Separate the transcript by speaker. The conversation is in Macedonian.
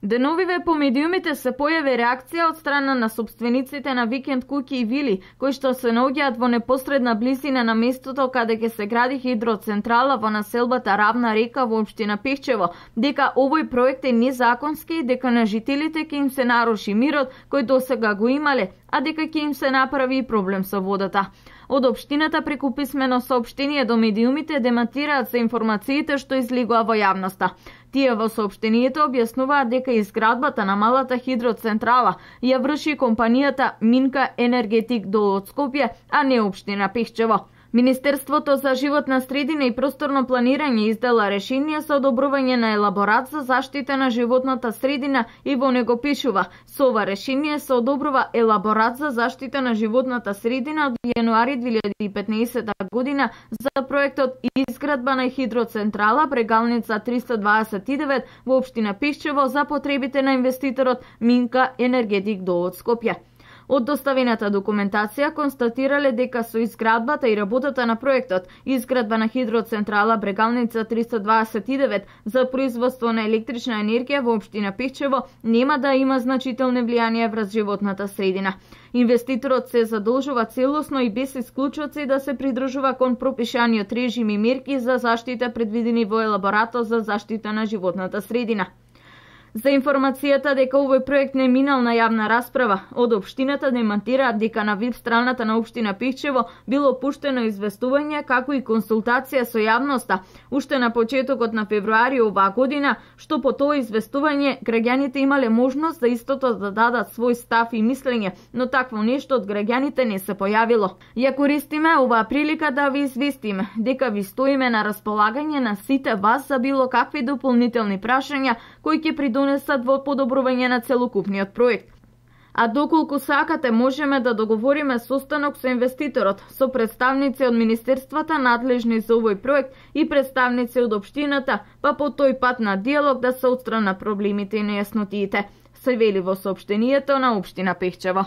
Speaker 1: Деновиве по медиумите се појави реакција од страна на сопствениците на викенд куќи и вили, кои што се наоѓаат во непосредна близина на местото каде ќе се гради хидроцентрала во населбата Равна река во општина Пехчево, дека овој проект е незаконски и дека на жителите ќе им се наруши мирот кој досега го имале, а дека ќе им се направи и проблем со водата. Од општината преку писмено соопштение до медиумите демантираат се информациите што излегува во јавноста. Тие во соопштението објаснуваат дека изградбата на малата хидроцентрала ја врши компанијата Минка Енергетик ДОО од Скопје, а не општина Пехчево. Министерството за животна средина и просторно планирање издала решение со одобрување на елаборат за заштита на животната средина и во него пишува: со ова решение се одобрува елаборат за заштита на животната средина од јануари 2015 година за проектот изградба на хидроцентрала Брегалница 329 во општина Пехчево за потребите на инвеститорот Минка Енергетик ДОО од Скопје. Од доставената документација констатирале дека со изградбата и работата на проектот изградба на хидроцентрала Брегалница 329 за производство на електрична енергија во општина Пехчево нема да има значителни влијанија врз животната средина. Инвеститорот се задолжува целосно и без исклучоци да се придржува кон пропишаниот режим и мерки за заштита предвидени во елаборатот за заштита на животната средина. За информацијата дека овој проект не минал на јавна расправа, од општината демантираат дека на веб страната на општина Пехчево било пуштено известување како и консултација со јавноста уште на почетокот на февруари оваа година, што по тоа известување граѓаните имале можност за истото да дадат свој став и мислење, но такво нешто од граѓаните не се појавило. Ја користиме оваа прилика да ви известиме дека ви стоиме на располагање на сите вас за било какви дополнителни прашања кои ќе придонесат во подобрување на целокупниот проект. А доколку сакате, можеме да договориме состанок со инвеститорот, со представници од министерствата надлежни за овој проект и представници од општината, па по тој пат на диалог да се отстранат проблемите и нејаснотиите, се вели во соопштението на општина Пехчево.